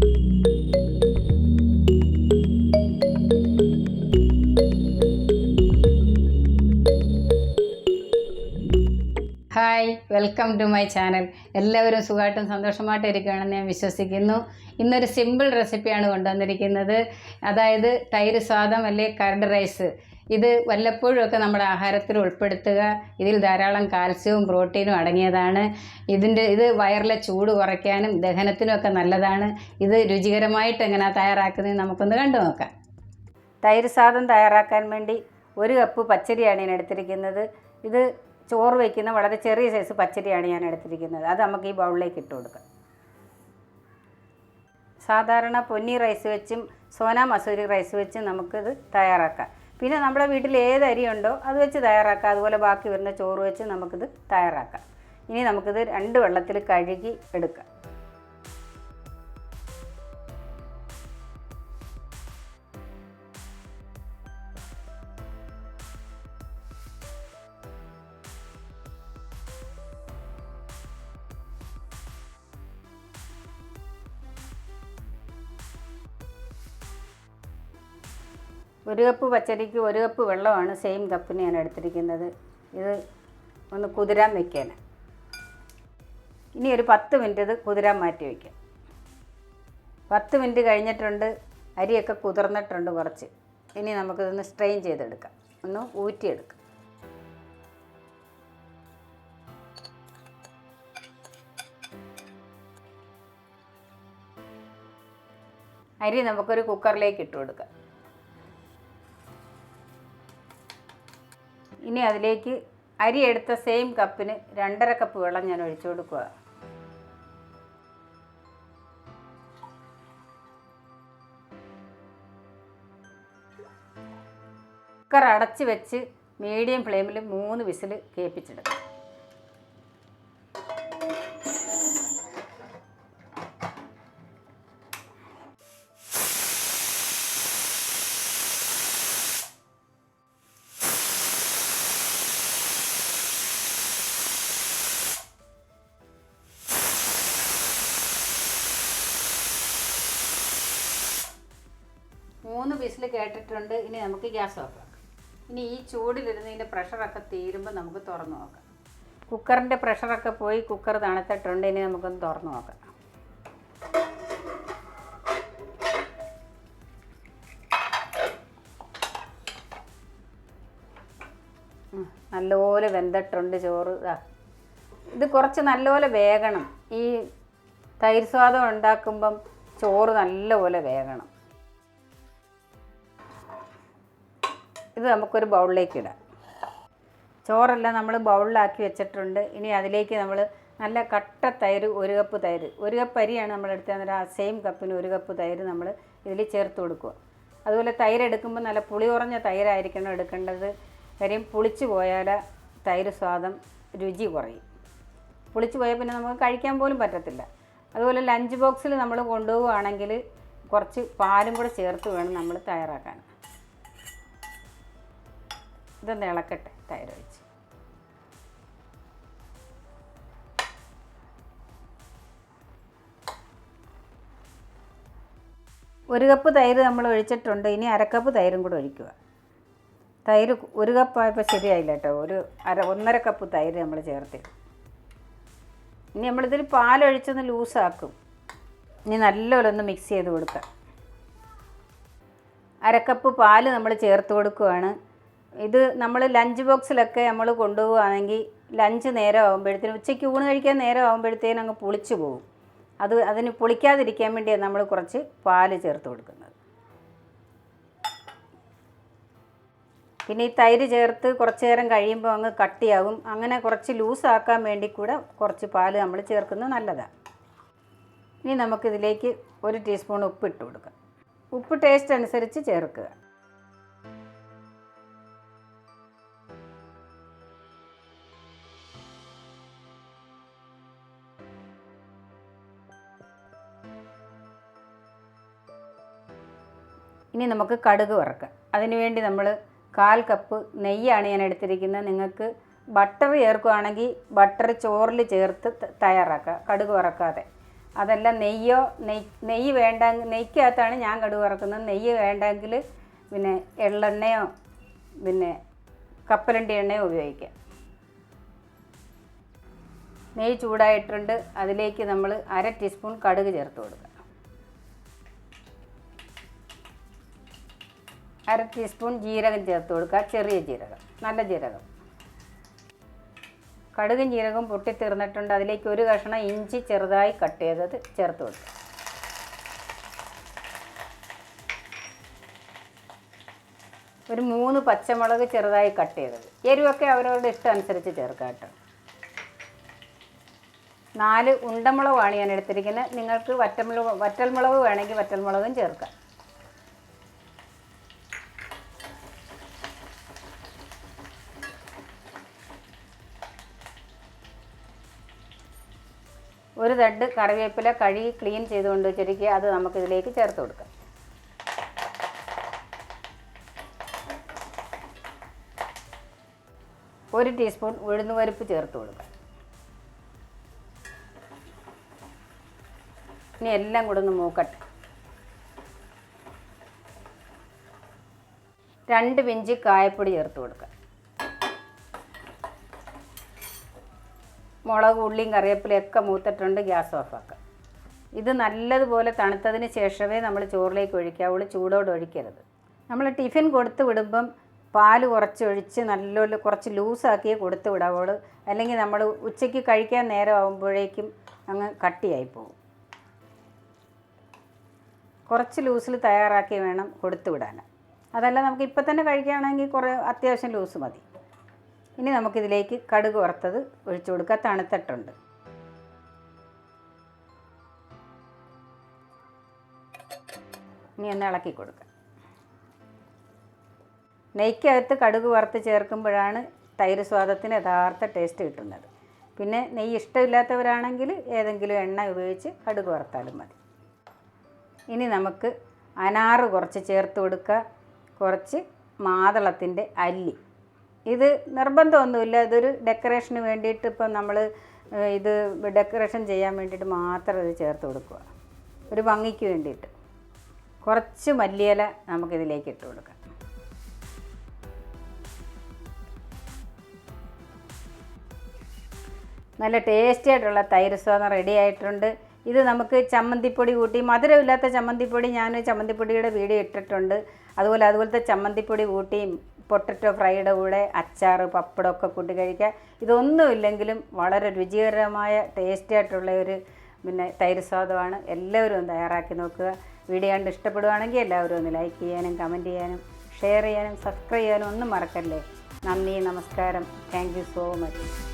Hi, welcome to my channel. എല്ലാവരും സുഖമായിട്ടും സന്തോഷമായിട്ടും ഇരിക്കുകയാണെന്ന് ഞാൻ വിശ്വസിക്കുന്നു. ഇന്നൊരു സിമ്പിൾ റെസിപ്പിയാണ് കൊണ്ടുവന്നിരിക്കുന്നത്. അതായത് തൈര് സാദം അല്ലെങ്കിൽ കർഡ് റൈസ്. ഇത് വല്ലപ്പോഴും ഒക്കെ നമ്മുടെ ആഹാരത്തിൽ ഉൾപ്പെടുത്തുക. ഇതിൽ ധാരാളം കാൽസ്യവും പ്രോട്ടീനും അടങ്ങിയതാണ്. ഇത് വയറിലെ ചൂട് കുറയ്ക്കാനും ദഹനത്തിനും ഒക്കെ നല്ലതാണ്. ഇത് രുചികരമായിട്ട് എങ്ങനെയാണ് തയ്യാറാക്കുന്നത് നമുക്കൊന്ന് കണ്ടു നോക്കാം. തൈര് സാദം തയ്യാറാക്കാൻ വേണ്ടി 1 കപ്പ് പച്ചരിയാണ് ഞാൻ എടുത്തിരിക്കുന്നത്. ഇത് ചോറ് വയ്ക്കുന്ന വളരെ ചെറിയ സൈസ് പച്ചരിയാണ് ഞാൻ എടുത്തിരിക്കുന്നത്. അത് നമുക്ക് ഈ ബൗളിലേക്ക് ഇട്ട് കൊടുക്കാം. സാധാരണ പൊന്നി റൈസ് വെച്ചും സോന മസൂരി റൈസ് വെച്ചും നമുക്കിത് തയ്യാറാക്കാം. പിന്നെ നമ്മുടെ വീട്ടിൽ ഏത് അരിയുണ്ടോ അത് വെച്ച് തയ്യാറാക്കാം. അതുപോലെ ബാക്കി വരുന്ന ചോറ് വെച്ച് നമുക്കിത് തയ്യാറാക്കാം. ഇനി നമുക്കിത് 2 വെള്ളത്തിൽ കഴുകി എടുക്കാം. ഒരു കപ്പ് പച്ചരിക്ക് 1 കപ്പ് വെള്ളമാണ് സെയിം കപ്പിന് ഞാൻ എടുത്തിരിക്കുന്നത്. ഇത് ഒന്ന് കുതിരാൻ വയ്ക്കാൻ. ഇനി ഒരു 10 മിനിറ്റ് ഇത് കുതിരാൻ മാറ്റി വയ്ക്കാം. 10 മിനിറ്റ് കഴിഞ്ഞിട്ടുണ്ട്. അരിയൊക്കെ കുതിർന്നിട്ടുണ്ട് കുറച്ച്. ഇനി നമുക്കിതൊന്ന് സ്ട്രെയിൻ ചെയ്തെടുക്കാം. ഒന്ന് ഊറ്റിയെടുക്കാം. അരി നമുക്കൊരു കുക്കറിലേക്ക് ഇട്ട് കൊടുക്കാം. ഇനി അതിലേക്ക് അരി എടുത്ത സെയിം കപ്പിന് 2.5 കപ്പ് വെള്ളം ഞാൻ ഒഴിച്ചു കൊടുക്കുക. കുക്കർ അടച്ച് വെച്ച് മീഡിയം ഫ്ലെയിമിൽ 3 വിസിൽ കേൾപ്പിച്ചെടുക്കാം. മൂന്ന് വിസിൽ കേട്ടിട്ടുണ്ട്. ഇനി നമുക്ക് ഗ്യാസ് ഓഫ് ആക്കാം. ഇനി ഈ ചൂടിലിരുന്നതിൻ്റെ പ്രഷറൊക്കെ തീരുമ്പോൾ നമുക്ക് തുറന്നു നോക്കാം. കുക്കറിൻ്റെ പ്രഷറൊക്കെ പോയി കുക്കർ തണുത്തിട്ടുണ്ട്. ഇനി നമുക്കൊന്ന് തുറന്നു നോക്കാം. നല്ലപോലെ വെന്തിട്ടുണ്ട് ചോറ്. ഇത് കുറച്ച് നല്ലപോലെ വേകണം. ഈ തൈര് സ്വാദം ഉണ്ടാക്കുമ്പം ചോറ് നല്ലപോലെ വേകണം. ഇത് നമുക്കൊരു ബൗളിലേക്ക് ഇടാം. ചോറെല്ലാം നമ്മൾ ബൗളിലാക്കി വെച്ചിട്ടുണ്ട്. ഇനി അതിലേക്ക് നമ്മൾ നല്ല കട്ട തൈര് 1 കപ്പ് തൈര്, 1 കപ്പ് അരിയാണ് നമ്മൾ എടുത്തത്. ആ സെയിം കപ്പിന് 1 കപ്പ് തൈര് നമ്മൾ ഇതിൽ ചേർത്ത് കൊടുക്കുക. അതുപോലെ തൈര് എടുക്കുമ്പോൾ നല്ല പുളി കുറഞ്ഞ തൈരായിരിക്കണം എടുക്കേണ്ടത്. കാര്യം പുളിച്ച് പോയാൽ തൈര് സ്വാദം രുചി കുറയും. പുളിച്ച് പോയാൽ പിന്നെ നമുക്ക് കഴിക്കാൻ പോലും പറ്റത്തില്ല. അതുപോലെ ലഞ്ച് ബോക്സിൽ നമ്മൾ കൊണ്ടുപോവുകയാണെങ്കിൽ കുറച്ച് പാലും കൂടെ ചേർത്ത് വേണം നമ്മൾ തയ്യാറാക്കാൻ. ഇതൊന്ന് ഇളക്കട്ടെ തൈര് ഒഴിച്ച്. ഒരു കപ്പ് തൈര് നമ്മൾ ഒഴിച്ചിട്ടുണ്ട്. ഇനി 1/2 കപ്പ് തൈരും കൂടെ ഒഴിക്കുക. തൈര് 1 കപ്പായപ്പോൾ ശരിയായില്ല കേട്ടോ. 1.5 കപ്പ് തൈര് നമ്മൾ ചേർത്ത്. ഇനി നമ്മളിതിൽ പാലൊഴിച്ചൊന്ന് ലൂസാക്കും. ഇനി നല്ലപോലെ ഒന്ന് മിക്സ് ചെയ്ത് കൊടുക്കാം. 1/2 കപ്പ് പാല് നമ്മൾ ചേർത്ത് കൊടുക്കുകയാണ്. ഇത് നമ്മൾ ലഞ്ച് ബോക്സിലൊക്കെ നമ്മൾ കൊണ്ടുപോവുകയാണെങ്കിൽ ലഞ്ച് നേരം ആകുമ്പോഴത്തേനും, ഉച്ചയ്ക്ക് ഊണ് കഴിക്കാൻ നേരം ആകുമ്പോഴത്തേനും അങ്ങ് പുളിച്ചു പോകും. അതിന് പുളിക്കാതിരിക്കാൻ വേണ്ടിയാണ് നമ്മൾ കുറച്ച് പാല് ചേർത്ത് കൊടുക്കുന്നത്. പിന്നെ ഈ തൈര് ചേർത്ത് കുറച്ച് നേരം കഴിയുമ്പോൾ അങ്ങ് കട്ടിയാകും. അങ്ങനെ കുറച്ച് ലൂസാക്കാൻ വേണ്ടി കൂടെ കുറച്ച് പാല് നമ്മൾ ചേർക്കുന്നത് നല്ലതാണ്. ഇനി നമുക്കിതിലേക്ക് 1 ടീസ്പൂൺ ഉപ്പ് ഇട്ട് കൊടുക്കാം. ഉപ്പ് ടേസ്റ്റ് അനുസരിച്ച് ചേർക്കുക. ഇനി നമുക്ക് കടുക് വറുക്കാം. അതിനുവേണ്ടി നമ്മൾ 1/4 കപ്പ് നെയ്യാണ് ഞാൻ എടുത്തിരിക്കുന്നത്. നിങ്ങൾക്ക് ബട്ടർ ചേർക്കുകയാണെങ്കിൽ ബട്ടർ ചോറിൽ ചേർത്ത് തയ്യാറാക്കുക, കടുക് വറക്കാതെ. അതെല്ലാം നെയ്യ് വേണ്ട, നെയ്ക്കകത്താണ് ഞാൻ കടുക് വറുക്കുന്നത്. നെയ്യ് വേണ്ടെങ്കിൽ പിന്നെ എള്ളെണ്ണയോ പിന്നെ കപ്പലണ്ടി എണ്ണയോ ഉപയോഗിക്കാം. നെയ്യ് ചൂടായിട്ടുണ്ട്. അതിലേക്ക് നമ്മൾ 1/2 ടീസ്പൂൺ കടുക് ചേർത്ത് കൊടുക്കുക. 1/2 ടീസ്പൂൺ ജീരകം ചേർത്ത് കൊടുക്കുക. ചെറിയ ജീരകം, നല്ല ജീരകം. കടുകും ജീരകവും പൊട്ടിത്തീർന്നിട്ടുണ്ട്. അതിലേക്ക് ഒരു കഷ്ണം ഇഞ്ചി ചെറുതായി കട്ട് ചെയ്തത് ചേർത്ത് കൊടുക്കുക. ഒരു 3 പച്ചമുളക് ചെറുതായി കട്ട് ചെയ്തത്. എരിവൊക്കെ അവരവരുടെ ഇഷ്ടം അനുസരിച്ച് ചേർക്കാം കേട്ടോ. 4 ഉണ്ടമുളകാണ് ഞാൻ എടുത്തിരിക്കുന്നത്. നിങ്ങൾക്ക് വറ്റൽമുളക് വേണമെങ്കിൽ വറ്റൽമുളകും ചേർക്കാം. ഒരു തണ്ട് കറിവേപ്പില കഴുകി ക്ലീൻ ചെയ്തുകൊണ്ട് വെച്ചിരിക്കുക. അത് നമുക്കിതിലേക്ക് ചേർത്ത് കൊടുക്കാം. ഒരു ടീസ്പൂൺ ഉഴുന്നുപരിപ്പ് ചേർത്ത് കൊടുക്കാം. ഇനി എല്ലാം കൂടെ ഒന്ന് മൂക്കട്ടെ. 2 പിഞ്ച് കായപ്പൊടി ചേർത്ത് കൊടുക്കാം. മുളക്, ഉള്ളിയും കറിവേപ്പിലയൊക്കെ മൂത്തിട്ടുണ്ട്. ഗ്യാസ് ഓഫാക്കാം. ഇത് നല്ലതുപോലെ തണുത്തതിന് ശേഷമേ നമ്മൾ ചോറിലേക്ക് ഒഴിക്കാവുള്ളൂ. ചൂടോടെ ഒഴിക്കരുത്. നമ്മൾ ടിഫിൻ കൊടുത്ത് വിടുമ്പം പാൽ കുറച്ചൊഴിച്ച് നല്ലപോലെ കുറച്ച് ലൂസാക്കിയേ കൊടുത്ത് വിടാവുള്ളൂ. അല്ലെങ്കിൽ നമ്മൾ ഉച്ചയ്ക്ക് കഴിക്കാൻ നേരം ആകുമ്പോഴേക്കും അങ്ങ് കട്ടിയായി പോകും. കുറച്ച് ലൂസിൽ തയ്യാറാക്കി വേണം കൊടുത്ത് വിടാൻ. അതല്ല നമുക്ക് ഇപ്പം തന്നെ കഴിക്കുകയാണെങ്കിൽ അത്യാവശ്യം ലൂസ് മതി. ഇനി നമുക്കിതിലേക്ക് കടുക് വറുത്തത് ഒഴിച്ചു കൊടുക്കുക. തണുത്തിട്ടുണ്ട്. ഇനി ഒന്ന് ഇളക്കി കൊടുക്കുക. നെയ്ക്കകത്ത് കടുക് വറുത്ത് ചേർക്കുമ്പോഴാണ് തൈര് സ്വാദത്തിന് യഥാർത്ഥ ടേസ്റ്റ് കിട്ടുന്നത്. പിന്നെ നെയ്യ് ഇഷ്ടമില്ലാത്തവരാണെങ്കിൽ ഏതെങ്കിലും എണ്ണ ഉപയോഗിച്ച് കടുക് വറുത്താലും മതി. ഇനി നമുക്ക് അനാറ് കുറച്ച് ചേർത്ത് കൊടുക്കുക. കുറച്ച് മാതളത്തിൻ്റെ അല്ലി. ഇത് നിർബന്ധമൊന്നുമില്ല. ഇതൊരു ഡെക്കറേഷന് വേണ്ടിയിട്ട് ഇപ്പം നമ്മൾ ഇത് ഡെക്കറേഷൻ ചെയ്യാൻ വേണ്ടിയിട്ട് മാത്രം ഇത് ചേർത്ത് കൊടുക്കുക. ഒരു ഭംഗിക്ക് വേണ്ടിയിട്ട്. കുറച്ച് മല്ലിയില നമുക്കിതിലേക്ക് ഇട്ട് കൊടുക്കാം. നല്ല ടേസ്റ്റി ആയിട്ടുള്ള തൈര് സ്വാദം റെഡി ആയിട്ടുണ്ട്. ഇത് നമുക്ക് ചമ്മന്തിപ്പൊടി കൂട്ടി, മധുരമില്ലാത്ത ചമ്മന്തിപ്പൊടി ഞാൻ ചമ്മന്തിപ്പൊടിയുടെ വീഡിയോ ഇട്ടിട്ടുണ്ട്. അതുപോലത്തെ ചമ്മന്തിപ്പൊടി കൂട്ടി പൊട്ടറ്റോ ഫ്രൈയുടെ കൂടെ അച്ചാർ, പപ്പടമൊക്കെ കൂട്ടി കഴിക്കുക. ഇതൊന്നുമില്ലെങ്കിലും വളരെ രുചികരമായ ടേസ്റ്റി ആയിട്ടുള്ള ഒരു തൈര് സ്വാദമാണ്. എല്ലാവരും ഒന്ന് തയ്യാറാക്കി നോക്കുക. വീഡിയോ കണ്ട് ഇഷ്ടപ്പെടുകയാണെങ്കിൽ എല്ലാവരും ഒന്ന് ലൈക്ക് ചെയ്യാനും കമൻറ്റ് ചെയ്യാനും ഷെയർ ചെയ്യാനും സബ്സ്ക്രൈബ് ചെയ്യാനും ഒന്നും മറക്കല്ലേ. നന്ദി, നമസ്കാരം. Thank you so much.